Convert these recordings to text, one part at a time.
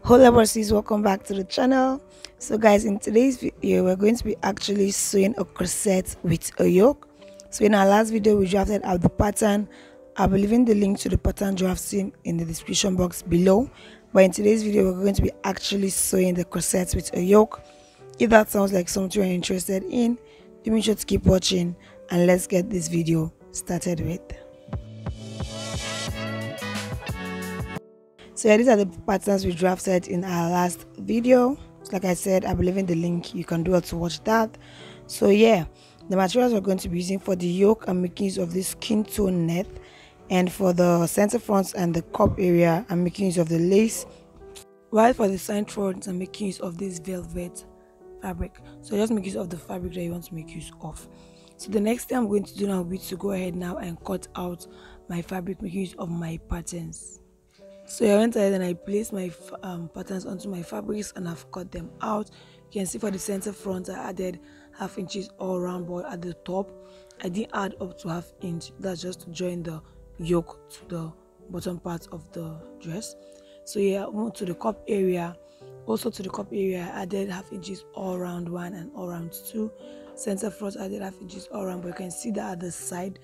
Hola Barsis, welcome back to the channel. So guys, in today's video we're going to be actually sewing a corset with a yoke. So in our last video we drafted out the pattern. I'll be leaving the link to the pattern drafting in the description box below, but in today's video we're going to be actually sewing the corset with a yoke. If that sounds like something you're interested in, do make sure to keep watching and let's get this video started with. So yeah, these are the patterns we drafted in our last video. Like I said, I believe in the link, you can do it to watch that. So yeah, the materials we're going to be using for the yoke I'm making use of this skin tone net, and for the center fronts and the cup area I'm making use of the lace, while for the side fronts I'm making use of this velvet fabric. So just make use of the fabric that you want to make use of. So the next thing I'm going to do now will be to go ahead now and cut out my fabric, making use of my patterns. So I went ahead and I placed my patterns onto my fabrics and I've cut them out. You can see for the center front I added ½ inches all around, but at the top I didn't add up to ½ inch. That's just to join the yoke to the bottom part of the dress. So yeah, I went to the cup area. Also to the cup area I added ½ inches all around 1 and all around 2. Center front I added ½ inches all around, but you can see that at the side,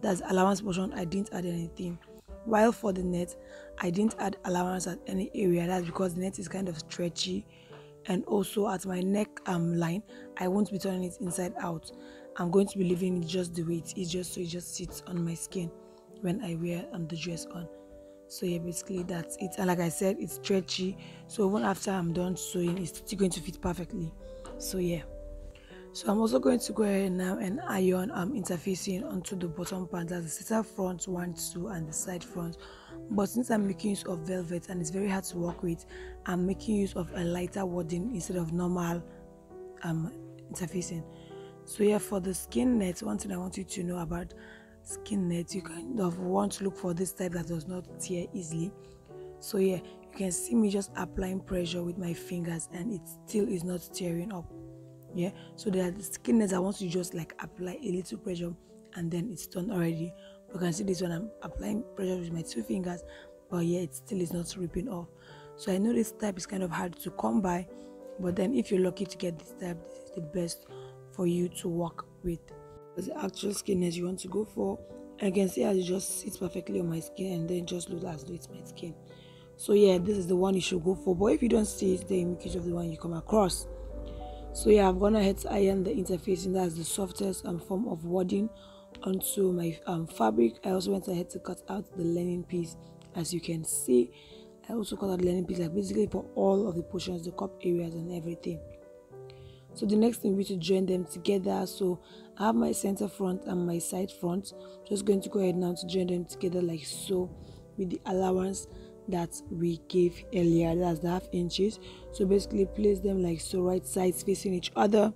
that's allowance portion, I didn't add anything. While for the net, I didn't add allowance at any area. That's because the net is kind of stretchy, and also at my neck line, I won't be turning it inside out. I'm going to be leaving it just the way it is, just so it just sits on my skin when I wear the dress on. So yeah, basically that's it. And like I said, it's stretchy, so even after I'm done sewing, it's still going to fit perfectly. So yeah. So I'm also going to go ahead now and iron interfacing onto the bottom part. That's the center front 1, 2 and the side front. But since I'm making use of velvet and it's very hard to work with, I'm making use of a lighter wadding instead of normal interfacing. So yeah, for the skin net, one thing I want you to know about skin net, you kind of want to look for this type that does not tear easily. So yeah, you can see me just applying pressure with my fingers and it still is not tearing up. Yeah, so there are the skin nets I want to just like apply a little pressure and then it's done already. You can see this one, I'm applying pressure with my 2 fingers, but yeah, it still is not ripping off. So I know this type is kind of hard to come by, but then if you're lucky to get this type, this is the best for you to work with. That's the actual skin net you want to go for. And you can see how it just sits perfectly on my skin and then just looks as though it's my skin. So yeah, this is the one you should go for, but if you don't see it, then make use of the one you come across. So yeah, I've gone ahead to iron the interfacing. That's the softest form of wadding onto my fabric. I also went ahead to cut out the lining piece. As you can see, I also cut out the lining piece, like basically for all of the portions, the cup areas and everything. So the next thing will be to join them together. So I have my center front and my side front. Just going to go ahead now to join them together like so, with the allowance that we gave earlier, that's the ½ inches. So basically place them like so, right sides facing each other,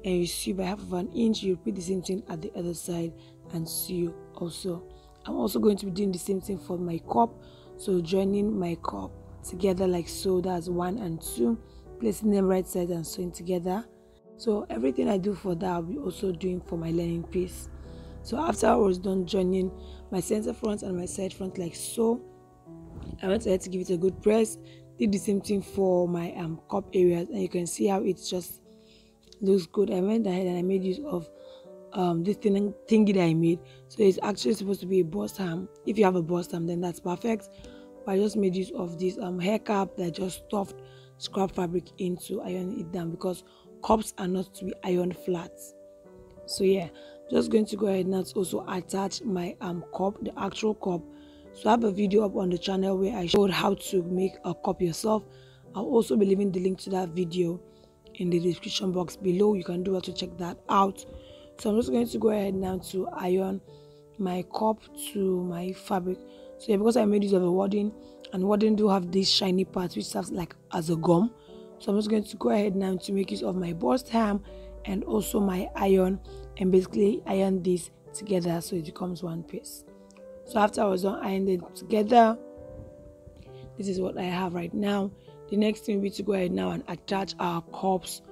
and you sew by ½ inch. You repeat the same thing at the other side and sew also. I'm also going to be doing the same thing for my cup. So joining my cup together like so, that's 1 and 2, placing them right side and sewing together. So everything I do for that I'll be also doing for my lining piece. So after I was done joining my center front and my side front like so, I went ahead to give it a good press. Did the same thing for my cup areas, and you can see how it just looks good. I went ahead and I made use of this thingy that I made. So it's actually supposed to be a bust hem. If you have a bust hem, then that's perfect. But I just made use of this hair cap that I just stuffed scrap fabric into, iron it down, because cups are not to be ironed flat. So yeah, just going to go ahead now to also attach my cup, the actual cup. So I have a video up on the channel where I showed how to make a cup yourself. I'll also be leaving the link to that video in the description box below. You can do well to check that out. So I'm just going to go ahead now to iron my cup to my fabric. So yeah, because I made use of a wadding, and wadding do have this shiny part which serves like as a gum. So I'm just going to go ahead now to make use of my bust hem and also my iron, and basically iron this together so it becomes one piece. So after I was done ironing it together, this is what I have right now. The next thing will be to go ahead now and attach our cups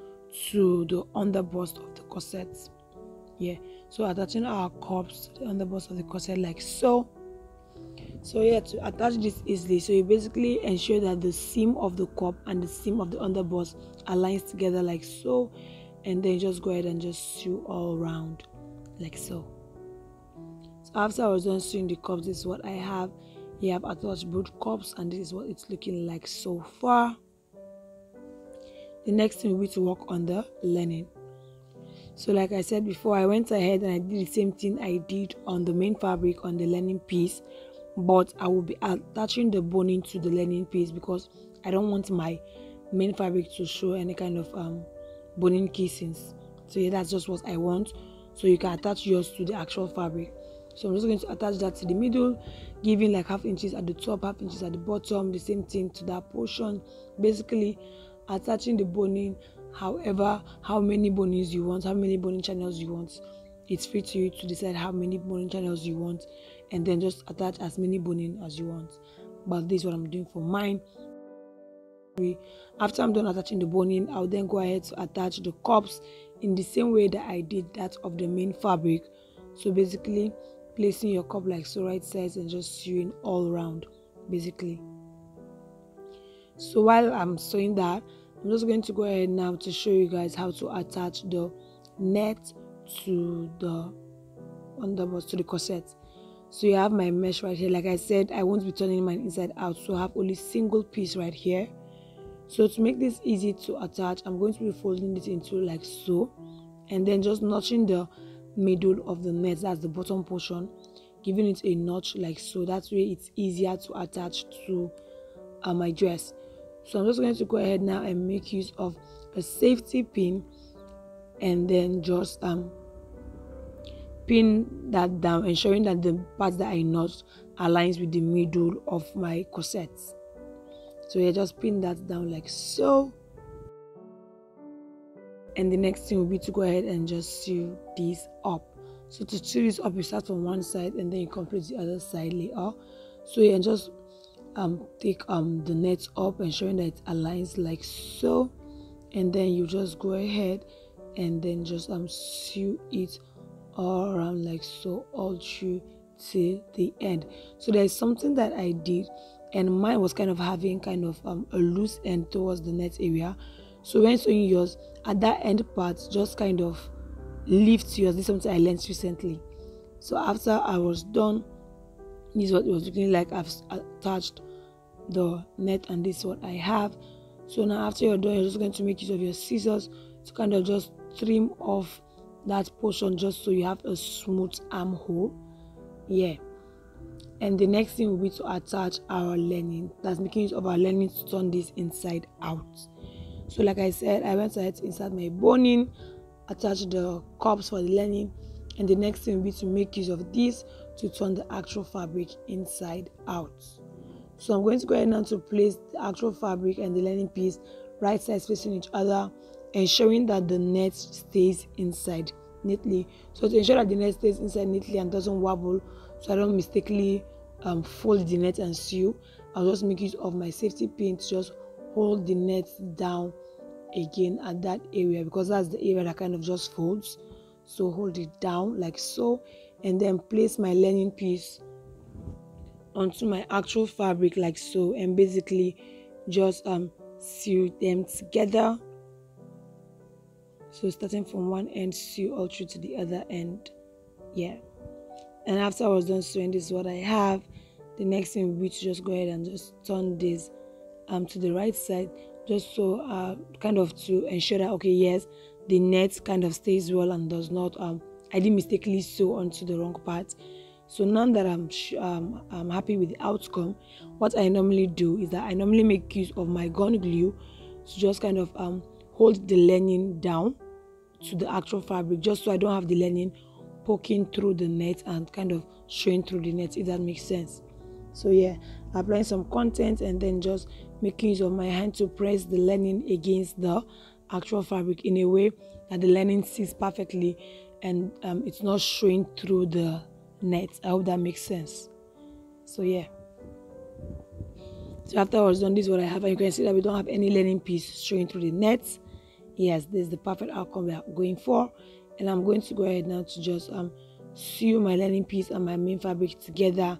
to the underbust of the corset. Yeah, so attaching our cups to the underbust of the corset like so. So yeah, to attach this easily, so you basically ensure that the seam of the cup and the seam of the underbust aligns together like so, and then just go ahead and just sew all around like so. So after I was done sewing the cups, this is what I have. You have attached both cups, and this is what it's looking like so far. The next thing will be to work on the lining. So like I said before, I went ahead and I did the same thing I did on the main fabric on the lining piece, but I will be attaching the boning to the lining piece because I don't want my main fabric to show any kind of boning casings. So yeah, that's just what I want. So you can attach yours to the actual fabric. So I'm just going to attach that to the middle, giving like half inches at the top, half inches at the bottom, the same thing to that portion. Basically attaching the boning however, how many bonings you want, how many boning channels you want. It's free to you to decide how many boning channels you want, and then just attach as many boning as you want. But this is what I'm doing for mine. After I'm done attaching the boning, I'll then go ahead to attach the cups in the same way that I did that of the main fabric. So basically placing your cup like so, right sides, and just sewing all around basically. So while I'm sewing that, I'm just going to go ahead now to show you guys how to attach the net to the underbust, to the corset. So you have my mesh right here. Like I said, I won't be turning mine inside out, so I have only single piece right here. So to make this easy to attach, I'm going to be folding it into like so, and then just notching the middle of the net, that's the bottom portion, giving it a notch like so. That way it's easier to attach to my dress. So I'm just going to go ahead now and make use of a safety pin, and then just pin that down, ensuring that the part that I notched aligns with the middle of my corset. So yeah, just pin that down like so. And the next thing will be to go ahead and just sew this up. So to sew this up, you start from one side and then you complete the other side later. So yeah, just take the net up, ensuring that it aligns like so, and then you just go ahead and then just sew it all around like so, all through to the end. So there's something that I did, and mine was kind of having kind of a loose end towards the net area. So when sewing yours, at that end part, just kind of lift yours. This is something I learned recently. So after I was done, this is what it was looking like. I've attached the net, and this is what I have. So now after you're done, you're just going to make use of your scissors to kind of just trim off that portion, just so you have a smooth armhole. Yeah. And the next thing will be to attach our lining. That's making use of our lining to turn this inside out. So like I said, I went ahead to insert my boning, attach the cups for the lining, and the next thing will be to make use of this to turn the actual fabric inside out. So I'm going to go ahead now to place the actual fabric and the lining piece right sides facing each other, ensuring that the net stays inside neatly. So to ensure that the net stays inside neatly and doesn't wobble, so I don't mistakenly fold the net and sew, I'll just make use of my safety pin to just hold the net down again at that area, because that's the area that kind of just folds. So hold it down like so, and then place my lining piece onto my actual fabric like so, and basically just sew them together. So starting from one end, sew all through to the other end. Yeah. And after I was done sewing, this is what I have. The next thing will be to just go ahead and just turn this to the right side, just so kind of to ensure that, okay, yes, the net kind of stays well and does not I didn't mistakenly sew onto the wrong part. So now that I'm happy with the outcome, what I normally do is that I normally make use of my gun glue to just kind of hold the lining down to the actual fabric, just so I don't have the lining poking through the net and kind of showing through the net, if that makes sense. So yeah, applying some content and then just making use of my hand to press the lining against the actual fabric in a way that the lining sits perfectly and it's not showing through the net. I hope that makes sense. So yeah, so after I was done, this is what I have, and you can see that we don't have any lining piece showing through the net. Yes, this is the perfect outcome we are going for. And I'm going to go ahead now to just sew my lining piece and my main fabric together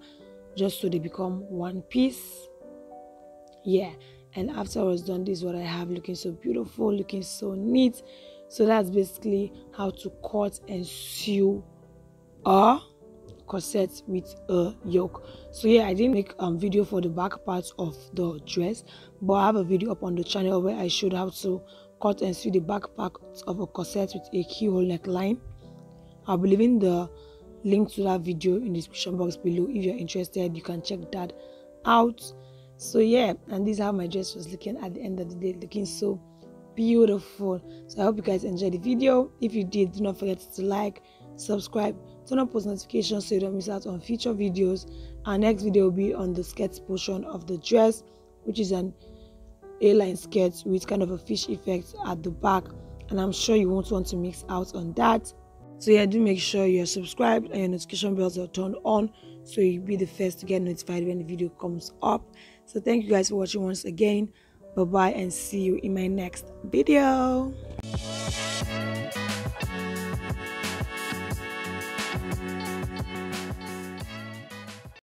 just so they become one piece. Yeah, and after I was done, this is what I have, looking so beautiful, looking so neat. So that's basically how to cut and sew a corset with a yoke. So yeah, I didn't make video for the back part of the dress, but I have a video up on the channel where I showed how to cut and sew the back part of a corset with a keyhole neckline. I'll be leaving the link to that video in the description box below. If you're interested, you can check that out. So yeah, and this is how my dress was looking at the end of the day, looking so beautiful. So I hope you guys enjoyed the video. If you did, do not forget to like, subscribe, turn on post notifications so you don't miss out on future videos. Our next video will be on the skirt portion of the dress, which is an A-line skirt with kind of a fish effect at the back, and I'm sure you won't want to miss out on that. So yeah, do make sure you're subscribed and your notification bells are turned on so you'll be the first to get notified when the video comes up. So thank you guys for watching once again. Bye bye, and see you in my next video.